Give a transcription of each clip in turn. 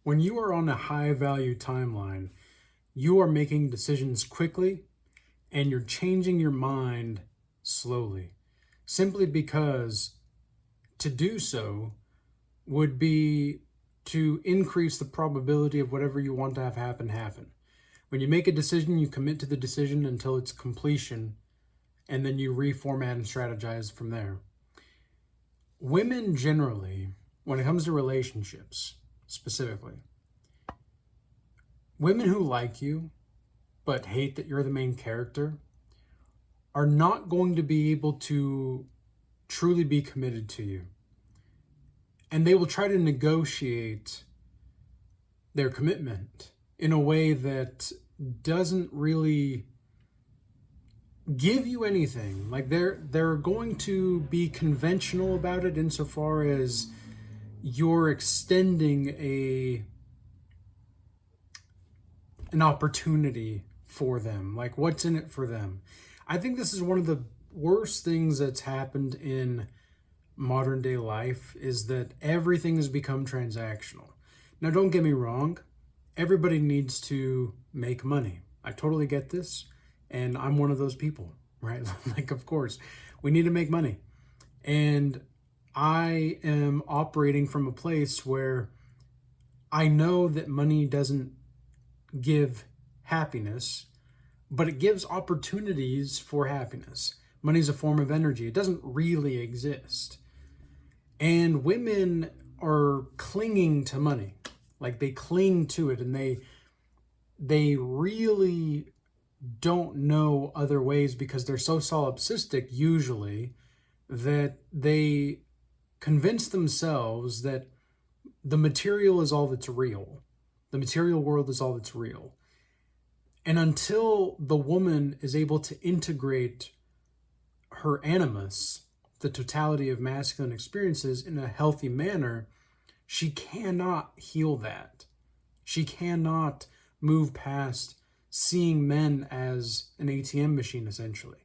When you are on a high value timeline, you are making decisions quickly and you're changing your mind slowly, simply because to do so would be to increase the probability of whatever you want to have happen. When you make a decision, you commit to the decision until its completion, and then you reformat and strategize from there. Women generally, when it comes to relationships specifically, women who like you but hate that you're the main character are not going to be able to truly be committed to you. And they will try to negotiate their commitment in a way that doesn't really give you anything. Like they're going to be conventional about it insofar as you're extending an opportunity for them. Like, what's in it for them? I think this is one of the worst things that's happened in modern day life, is that everything has become transactional. Now, don't get me wrong, everybody needs to make money. I totally get this, and I'm one of those people, right? Like, of course, we need to make money. And I am operating from a place where I know that money doesn't give happiness, but it gives opportunities for happiness. Money is a form of energy. It doesn't really exist. And women are clinging to money. Like, they cling to it, and they really don't know other ways because they're so solipsistic usually that they convince themselves that the material is all that's real. The material world is all that's real. And until the woman is able to integrate her animus, the totality of masculine experiences, in a healthy manner, she cannot heal that. She cannot move past seeing men as an ATM machine, essentially.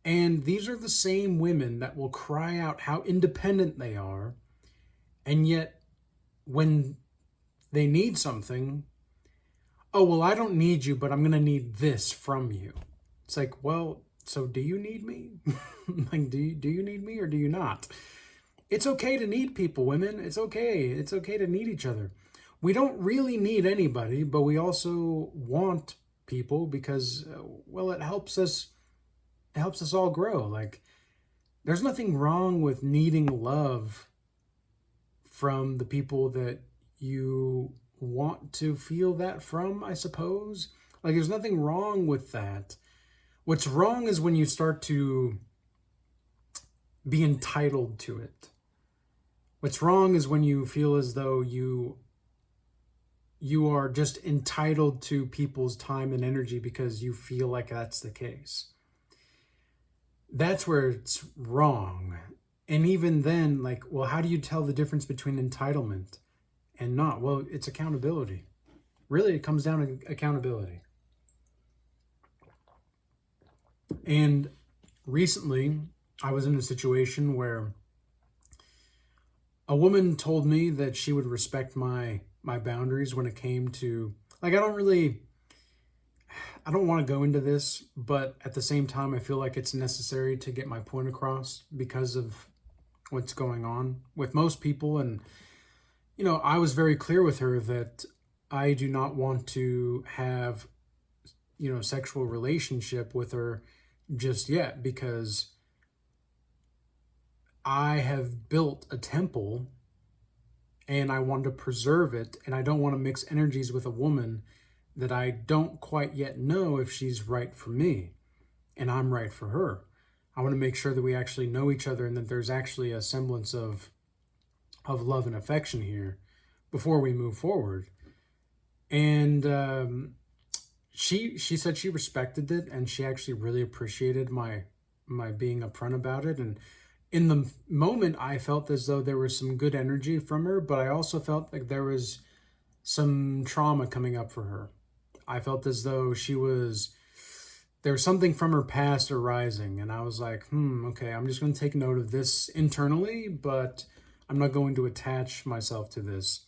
And these are the same women that will cry out how independent they are, and yet when they need something, oh, well, I don't need you, but I'm going to need this from you. It's like, well, so do you need me? Like, do you need me or do you not? It's okay to need people, women. It's okay. It's okay to need each other. We don't really need anybody, but we also want people because, well, it helps us all grow. Like, there's nothing wrong with needing love from the people that you want to feel that from, I suppose. Like, there's nothing wrong with that. What's wrong is when you start to be entitled to it. What's wrong is when you feel as though you are just entitled to people's time and energy because you feel like that's the case. That's where it's wrong. And even then, like, well, how do you tell the difference between entitlement and not? Well, it's accountability. Really, it comes down to accountability. And recently, I was in a situation where a woman told me that she would respect my boundaries when it came to, like, I don't want to go into this, but at the same time, I feel like it's necessary to get my point across because of what's going on with most people. And, you know, I was very clear with her that I do not want to have, you know, sexual relationship with her just yet, because I have built a temple and I want to preserve it, and I don't want to mix energies with a woman that I don't quite yet know if she's right for me and I'm right for her. I want to make sure that we actually know each other and that there's actually a semblance of love and affection here before we move forward. And she said she respected it, and she actually really appreciated my being upfront about it. And in the moment, I felt as though there was some good energy from her, but I also felt like there was some trauma coming up for her. I felt as though there was something from her past arising, and I was like, okay, I'm just going to take note of this internally, but I'm not going to attach myself to this.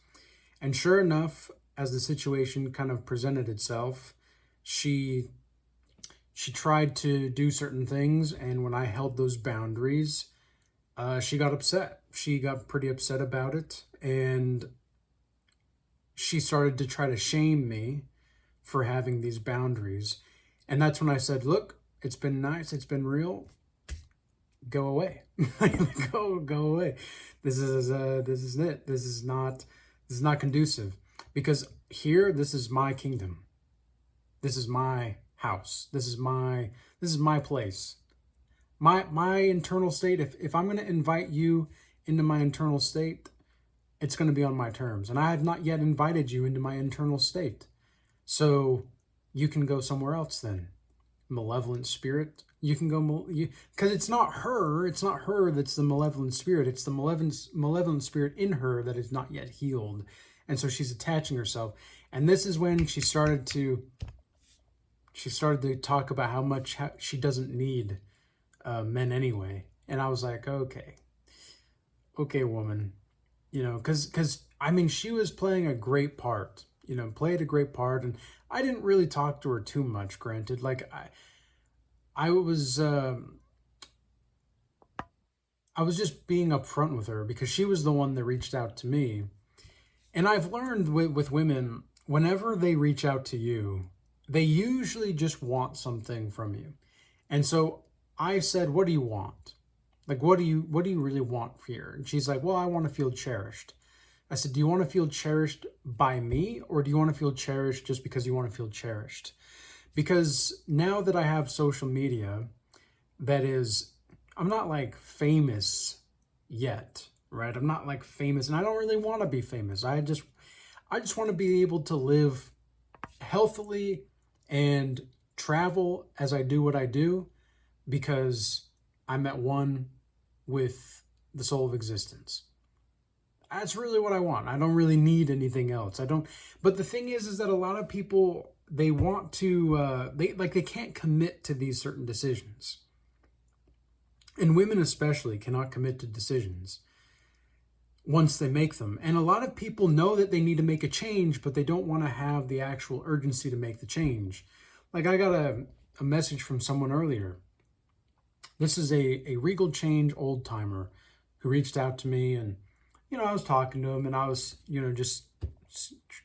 And sure enough, as the situation kind of presented itself, she tried to do certain things, and when I held those boundaries, she got upset. She got pretty upset about it, and she started to try to shame me for having these boundaries. And that's when I said, look, it's been nice, it's been real, go away. go away. This is it. This is not conducive. Because here, this is my kingdom. This is my house. This is my place. My internal state, if I'm going to invite you into my internal state, it's going to be on my terms. And I have not yet invited you into my internal state. So you can go somewhere else then. Malevolent spirit, you can go, because it's not her that's the malevolent spirit. It's the malevolent spirit in her that is not yet healed. And so she's attaching herself. And this is when she started to talk about how much she doesn't need men anyway. And I was like, okay, woman, because I mean, she was playing a great part, played a great part. And I didn't really talk to her too much, granted. Like I was just being upfront with her because she was the one that reached out to me. And I've learned with women, whenever they reach out to you, they usually just want something from you. And so I said, what do you want? Like, what do you really want here? And she's like, well, I want to feel cherished. I said, do you want to feel cherished by me, or do you want to feel cherished just because you want to feel cherished? Because now that I have social media, I'm not like famous yet, right? I'm not like famous, and I don't really want to be famous. I just want to be able to live healthily and travel as I do what I do, because I'm at one with the soul of existence. That's really what I want. I don't really need anything else. But the thing is that a lot of people, they want to, they can't commit to these certain decisions. And women especially cannot commit to decisions once they make them. And a lot of people know that they need to make a change, but they don't want to have the actual urgency to make the change. Like, I got a message from someone earlier. This is a Regal Change old timer who reached out to me, and I was talking to him, and I was, just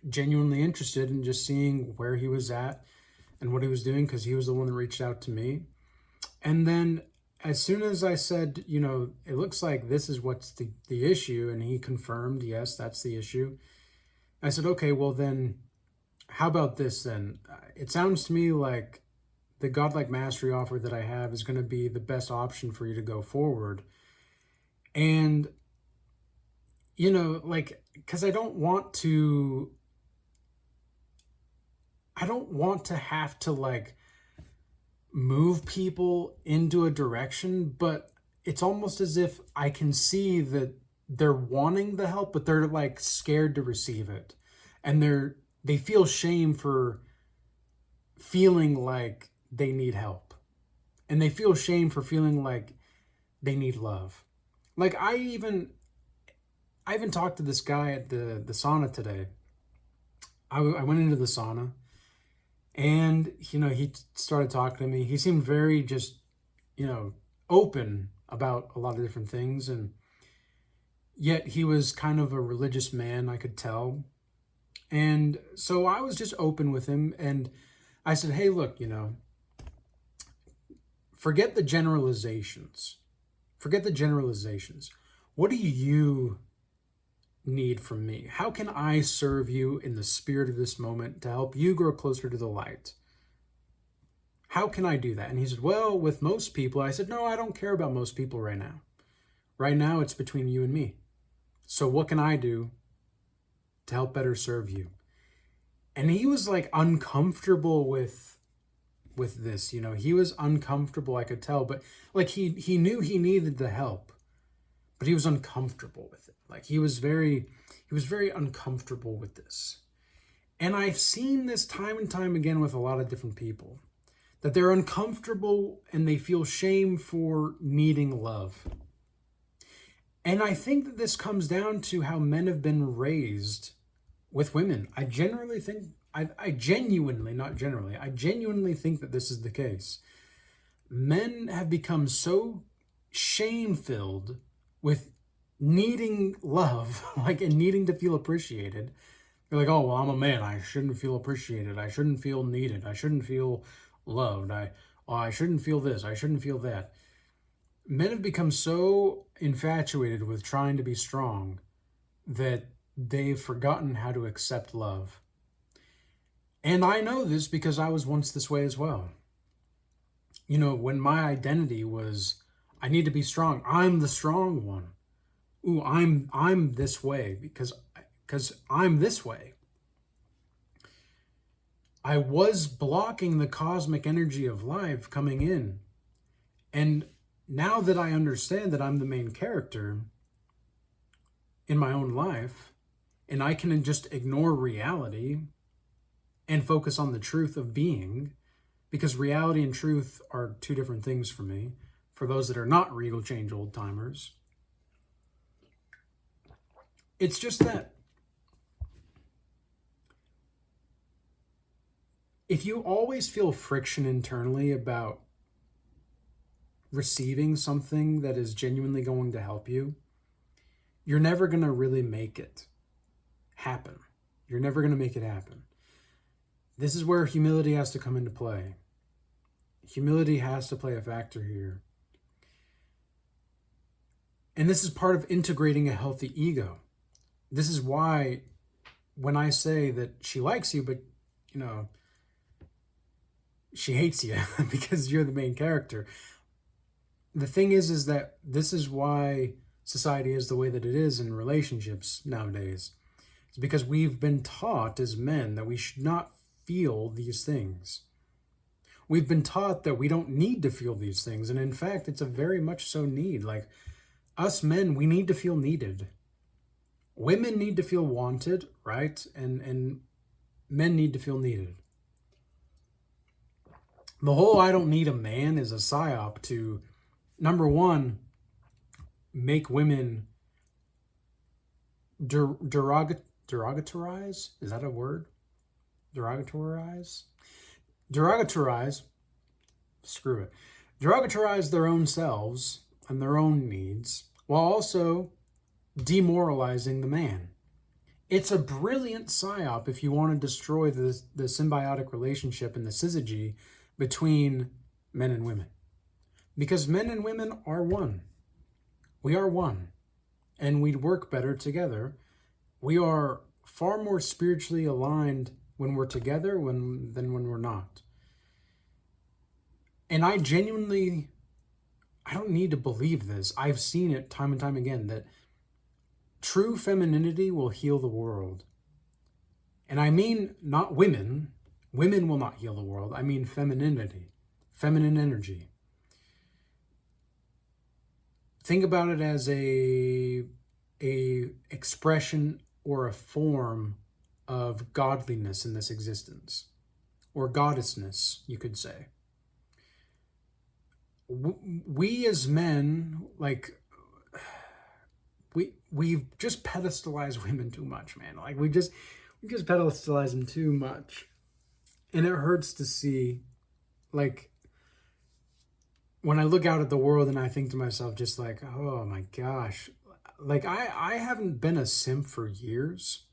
genuinely interested in just seeing where he was at and what he was doing, because he was the one that reached out to me. And then as soon as I said, it looks like this is what's the issue, and he confirmed, yes, that's the issue. I said, okay, well then, how about this then? It sounds to me like the Godlike Mastery offer that I have is going to be the best option for you to go forward. And because I don't want to have to like move people into a direction, but it's almost as if I can see that they're wanting the help, but they're like scared to receive it. And they feel shame for feeling like they need help. And they feel shame for feeling like they need love. Like I even talked to this guy at the sauna today. I went into the sauna, and, he started talking to me. He seemed very just, open about a lot of different things. And yet he was kind of a religious man, I could tell. And so I was just open with him. And I said, hey, look, forget the generalizations. What do you need from me? How can I serve you in the spirit of this moment to help you grow closer to the light? How can I do that? And he said, well, with most people. I said, no, I don't care about most people right now. Right now, it's between you and me. So what can I do to help better serve you? And he was like uncomfortable with this. He was uncomfortable, I could tell, but like he knew he needed the help, but he was uncomfortable with it. Like he was very uncomfortable with this. And I've seen this time and time again with a lot of different people, that they're uncomfortable and they feel shame for needing love. And I think that this comes down to how men have been raised with women. I generally think, I genuinely, not generally, I genuinely think that this is the case. Men have become so shame-filled with needing love, like, and needing to feel appreciated. They're like, oh, well, I'm a man. I shouldn't feel appreciated. I shouldn't feel needed. I shouldn't feel loved. I shouldn't feel this. I shouldn't feel that. Men have become so infatuated with trying to be strong that they've forgotten how to accept love. And I know this because I was once this way as well. You know, when my identity was, I need to be strong. I'm the strong one. Ooh, I'm this way because I'm this way. I was blocking the cosmic energy of life coming in. And now that I understand that I'm the main character in my own life, and I can just ignore reality and focus on the truth of being, because reality and truth are two different things for me, for those that are not Regal Change old timers. It's just that if you always feel friction internally about receiving something that is genuinely going to help you, you're never going to really make it happen. You're never going to make it happen. This is where humility has to come into play. Humility has to play a factor here. And this is part of integrating a healthy ego. This is why when I say that she likes you, but, you know, she hates you because you're the main character. The thing is that this is why society is the way that it is in relationships nowadays. It's because we've been taught as men that we should not feel these things. We've been taught that we don't need to feel these things. And in fact, it's a very much so need. Like, us men, we need to feel needed. Women need to feel wanted, right? And men need to feel needed. The whole I don't need a man is a psyop to, number one, make women derogatorize? Is that a word? Derogatorize? Derogatorize. Screw it. Derogatorize their own selves and their own needs while also demoralizing the man. It's a brilliant psyop if you want to destroy the symbiotic relationship and the syzygy between men and women. Because men and women are one. We are one. And we'd work better together. We are far more spiritually aligned when we're together than when we're not. And I don't need to believe this. I've seen it time and time again that true femininity will heal the world. And I mean not women. Women will not heal the world. I mean femininity, feminine energy. Think about it as a expression or a form of godliness in this existence, or goddessness, you could say. We as men, like, we've just pedestalized women too much, man. Like, we just pedestalize them too much. And it hurts to see, like, when I look out at the world and I think to myself, just like, oh my gosh, like, I haven't been a simp for years.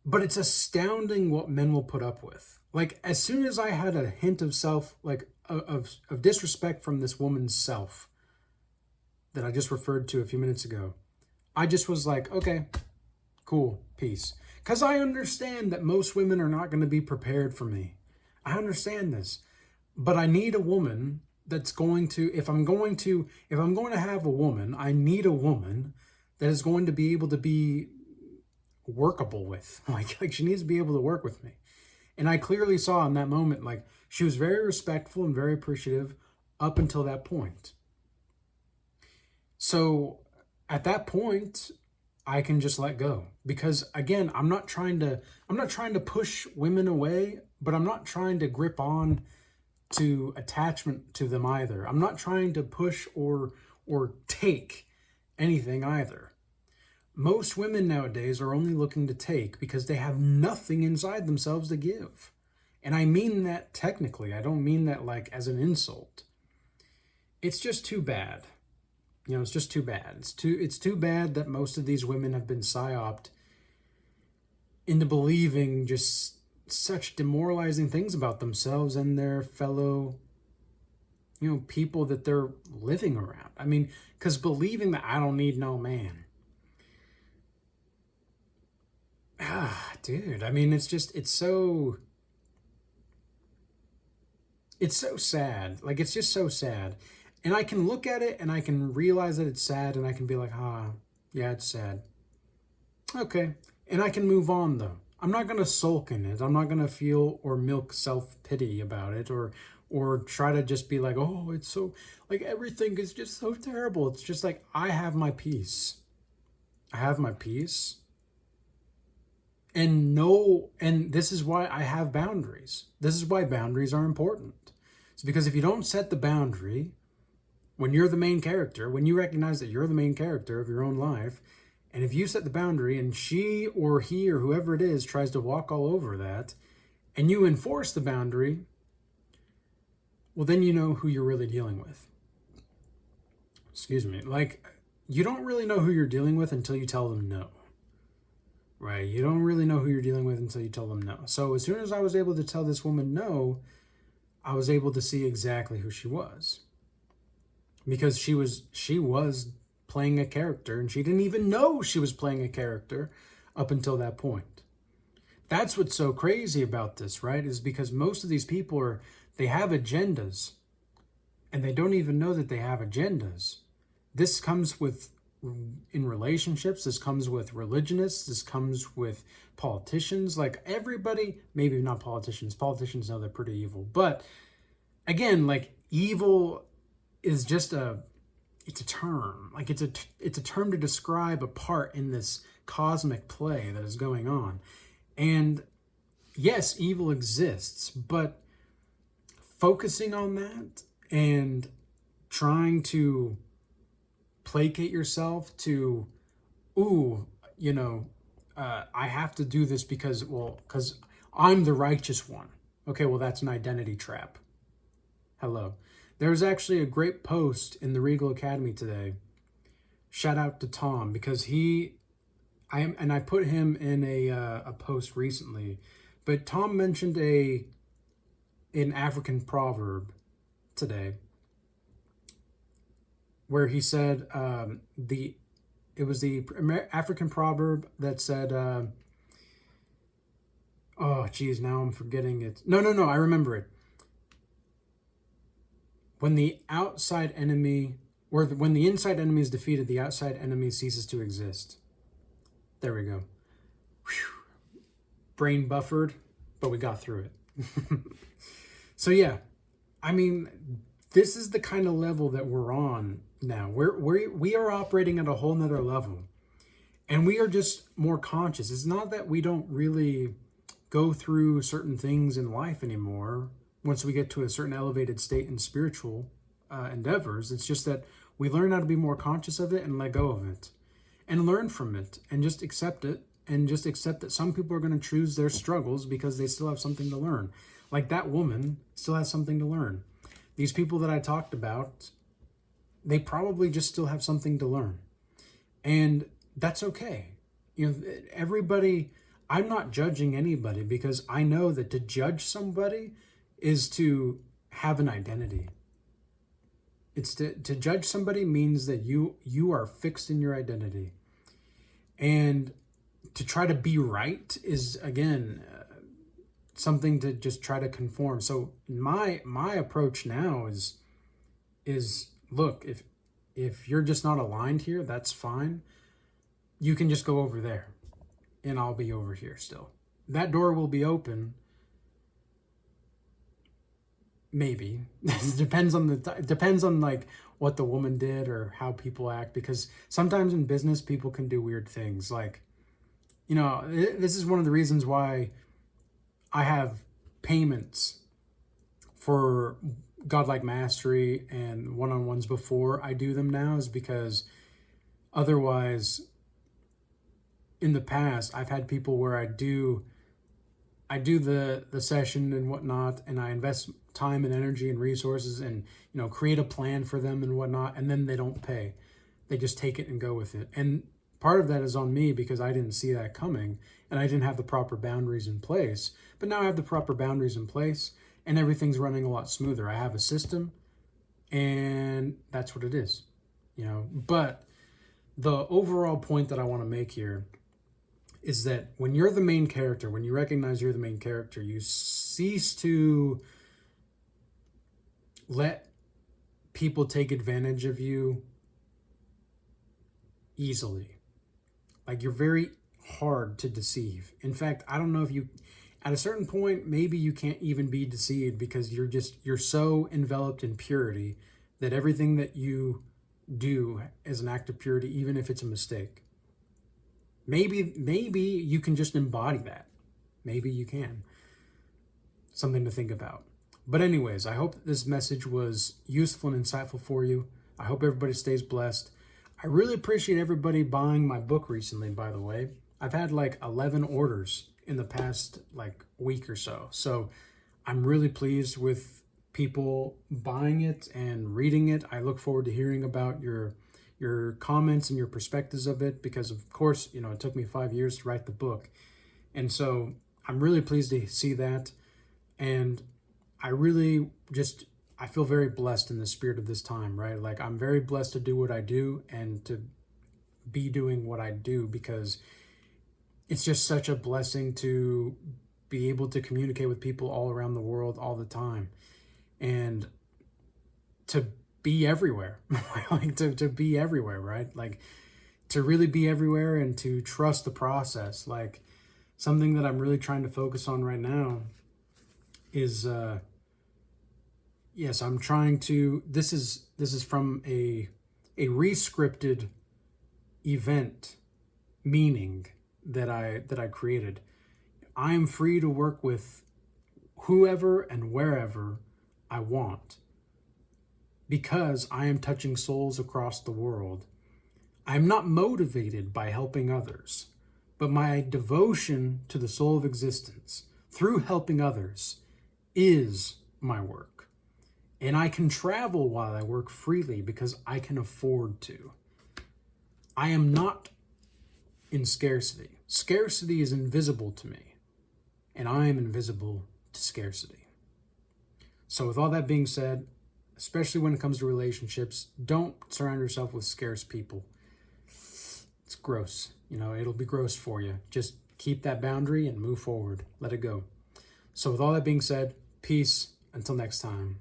But it's astounding what men will put up with. Like, as soon as I had a hint of self, like, of disrespect from this woman's self that I just referred to a few minutes ago, I just was like, okay, cool, peace. Because I understand that most women are not going to be prepared for me. I understand this. But I need a woman that's going to, if I'm going to have a woman, I need a woman that is going to be able to be workable with. Like she needs to be able to work with me. And I clearly saw in that moment, like, she was very respectful and very appreciative up until that point. So at that point, I can just let go. Because again, I'm not trying to push women away, but I'm not trying to grip on to attachment to them either. I'm not trying to push or take anything either. Most women nowadays are only looking to take because they have nothing inside themselves to give. And I mean that technically. I don't mean that like as an insult. It's just too bad. It's just too bad. It's too bad that most of these women have been psyoped into believing just such demoralizing things about themselves and their fellow people that they're living around. I mean, because believing that I don't need no man. Dude, I mean, it's so sad. Like, it's just so sad. And I can look at it and I can realize that it's sad and I can be like, yeah, it's sad. Okay. And I can move on though. I'm not going to sulk in it. I'm not going to feel or milk self-pity about it or try to just be like, oh, it's so, like, everything is just so terrible. It's just like, I have my peace. I have my peace. And this is why I have boundaries. This is why boundaries are important. It's because if you don't set the boundary, when you're the main character, when you recognize that you're the main character of your own life, and if you set the boundary and she or he or whoever it is tries to walk all over that, and you enforce the boundary, well, then you know who you're really dealing with. Excuse me. Like, you don't really know who you're dealing with until you tell them no. Right? You don't really know who you're dealing with until you tell them no. So as soon as I was able to tell this woman no, I was able to see exactly who she was. Because she was playing a character, and she didn't even know she was playing a character up until that point. That's what's so crazy about this, right? Is because most of these people they have agendas, and they don't even know that they have agendas. This comes in relationships, this comes with religionists, this comes with politicians, like everybody, maybe not politicians. Politicians know they're pretty evil. But again, like, evil is just it's a term. Like, it's a term to describe a part in this cosmic play that is going on. And yes, evil exists, but focusing on that and trying to placate yourself to, I have to do this because I'm the righteous one. Okay, well, that's an identity trap. Hello. There was actually a great post in the Regal Academy today. Shout out to Tom, because I put him in a post recently, but Tom mentioned an African proverb today, where he said it was the African proverb that said, oh geez, now I'm forgetting it. No, I remember it. When the outside enemy, or when the inside enemy is defeated, the outside enemy ceases to exist. There we go. Whew. Brain buffered, but we got through it. So yeah, I mean, this is the kind of level that we're on now. We are operating at a whole nother level, and we are just more conscious. It's not that we don't really go through certain things in life anymore once we get to a certain elevated state in spiritual endeavors. It's just that we learn how to be more conscious of it and let go of it and learn from it and just accept it, and just accept that some people are going to choose their struggles because they still have something to learn. Like that woman still has something to learn. These people that I talked about, they probably just still have something to learn. And that's okay. Everybody, I'm not judging anybody, because I know that to judge somebody is to have an identity. It's to judge somebody means that you are fixed in your identity. And to try to be right is, again, something to just try to conform. So my approach now is look, if you're just not aligned here, that's fine. You can just go over there and I'll be over here still. That door will be open. Maybe. It depends on like what the woman did or how people act, because sometimes in business people can do weird things. Like, this is one of the reasons why I have payments for Godlike Mastery and one-on-ones before I do them now, is because otherwise in the past, I've had people where I do the session and whatnot, and I invest time and energy and resources and, create a plan for them and whatnot, and then they don't pay. They just take it and go with it. And part of that is on me because I didn't see that coming and I didn't have the proper boundaries in place. But now I have the proper boundaries in place and everything's running a lot smoother. I have a system and that's what it is, But the overall point that I want to make here is that when you're the main character, when you recognize you're the main character, you cease to let people take advantage of you easily. Like, you're very hard to deceive. In fact, I don't know if you, at a certain point, maybe you can't even be deceived because you're so enveloped in purity that everything that you do is an act of purity, even if it's a mistake. Maybe you can just embody that. Maybe you can. Something to think about. But anyways, I hope this message was useful and insightful for you. I hope everybody stays blessed. I really appreciate everybody buying my book recently, by the way. I've had like 11 orders in the past week or so. So I'm really pleased with people buying it and reading it. I look forward to hearing about your comments and your perspectives of it because, of course, it took me 5 years to write the book. And so I'm really pleased to see that. And I feel very blessed in the spirit of this time, right? Like, I'm very blessed to do what I do and to be doing what I do because it's just such a blessing to be able to communicate with people all around the world all the time and to be everywhere. Like, to be everywhere, right? Like, to really be everywhere and to trust the process. Like, something that I'm really trying to focus on right now is yes, I'm trying to, this is from a re-scripted event meaning that I created. I am free to work with whoever and wherever I want because I am touching souls across the world. I am not motivated by helping others, but my devotion to the soul of existence through helping others is my work. And I can travel while I work freely because I can afford to. I am not in scarcity. Scarcity is invisible to me, and I am invisible to scarcity. So with all that being said, especially when it comes to relationships, don't surround yourself with scarce people. It's gross. It'll be gross for you. Just keep that boundary and move forward. Let it go. So with all that being said, peace. Until next time.